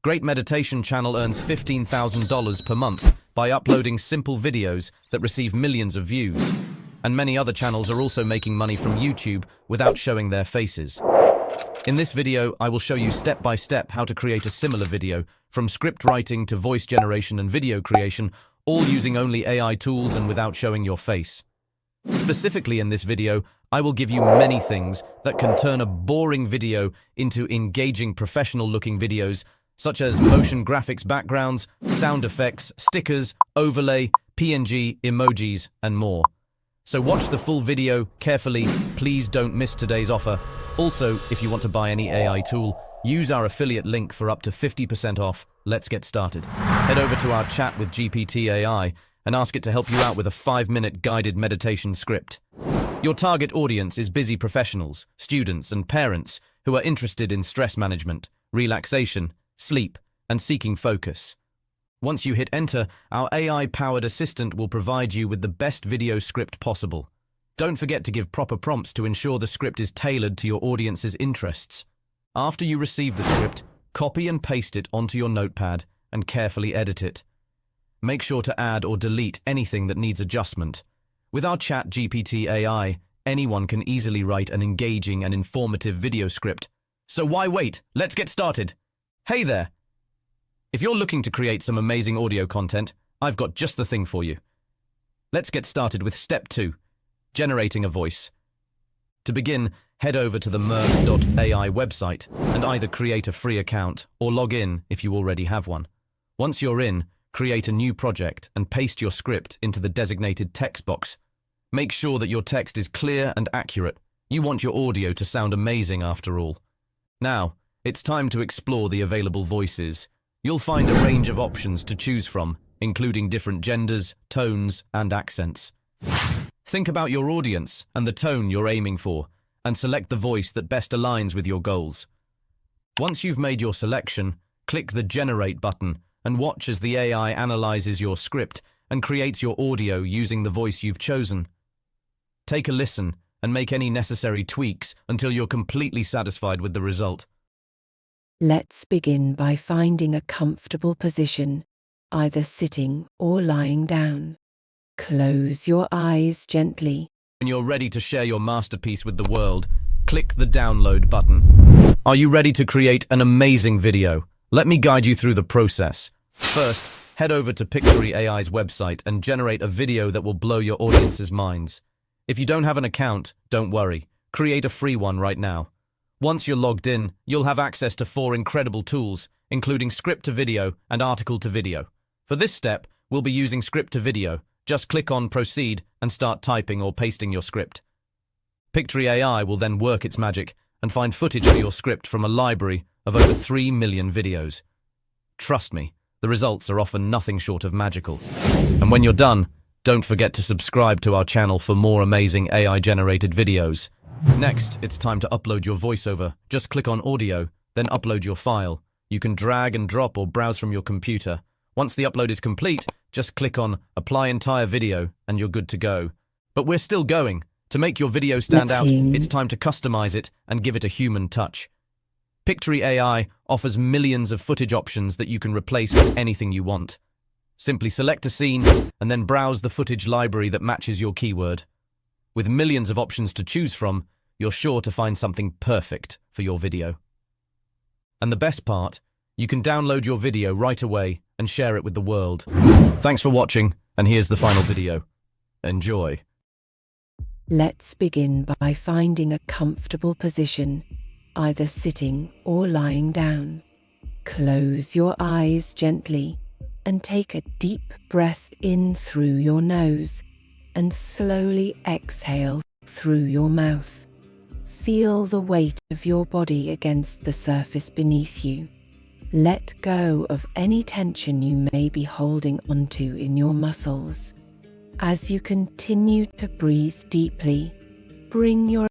Great Meditation Channel earns $15,000 per month by uploading simple videos that receive millions of views. And many other channels are also making money from YouTube without showing their faces. In this video, I will show you step by step how to create a similar video, from script writing to voice generation and video creation, all using only AI tools and without showing your face. Specifically in this video, I will give you many things that can turn a boring video into engaging professional-looking videos, such as motion graphics backgrounds, sound effects, stickers, overlay, PNG, emojis, and more. So watch the full video carefully, please don't miss today's offer. Also, if you want to buy any AI tool, use our affiliate link for up to 50% off. Let's get started. Head over to our chat with GPT AI and ask it to help you out with a 5-minute guided meditation script. Your target audience is busy professionals, students, and parents who are interested in stress management, relaxation, sleep, and seeking focus. Once you hit enter, our AI-powered assistant will provide you with the best video script possible. Don't forget to give proper prompts to ensure the script is tailored to your audience's interests. After you receive the script, copy and paste it onto your notepad and carefully edit it. Make sure to add or delete anything that needs adjustment. With our chatgpt AI, anyone can easily write an engaging and informative video script. So why wait? Let's get started. Hey there! If you're looking to create some amazing audio content, I've got just the thing for you. Let's get started with step 2, generating a voice. To begin, head over to the merv.ai website and either create a free account or log in if you already have one. Once you're in, create a new project and paste your script into the designated text box. Make sure that your text is clear and accurate. You want your audio to sound amazing after all. Now, it's time to explore the available voices. You'll find a range of options to choose from, including different genders, tones, and accents. Think about your audience and the tone you're aiming for, and select the voice that best aligns with your goals. Once you've made your selection, click the Generate button and watch as the AI analyzes your script and creates your audio using the voice you've chosen. Take a listen and make any necessary tweaks until you're completely satisfied with the result. Let's begin by finding a comfortable position, either sitting or lying down. Close your eyes gently. When you're ready to share your masterpiece with the world, click the Download button. Are you ready to create an amazing video? Let me guide you through the process. First, head over to Pictory AI's website and generate a video that will blow your audience's minds. If you don't have an account, don't worry. Create a free one right now. Once you're logged in, you'll have access to 4 incredible tools, including script to video and article to video. For this step, we'll be using script to video. Just click on Proceed and start typing or pasting your script. Pictory AI will then work its magic and find footage for your script from a library of over 3 million videos. Trust me, the results are often nothing short of magical. And when you're done, don't forget to subscribe to our channel for more amazing AI-generated videos. Next, it's time to upload your voiceover. Just click on Audio, then upload your file. You can drag and drop or browse from your computer. Once the upload is complete, just click on Apply Entire Video and you're good to go. But we're still going. To make your video stand out, it's time to customize it and give it a human touch. Pictory AI offers millions of footage options that you can replace with anything you want. Simply select a scene and then browse the footage library that matches your keyword. With millions of options to choose from, you're sure to find something perfect for your video. And the best part, you can download your video right away and share it with the world. Thanks for watching, and here's the final video. Enjoy. Let's begin by finding a comfortable position, either sitting or lying down. Close your eyes gently and take a deep breath in through your nose and slowly exhale through your mouth. Feel the weight of your body against the surface beneath you. Let go of any tension you may be holding onto in your muscles. As you continue to breathe deeply, bring your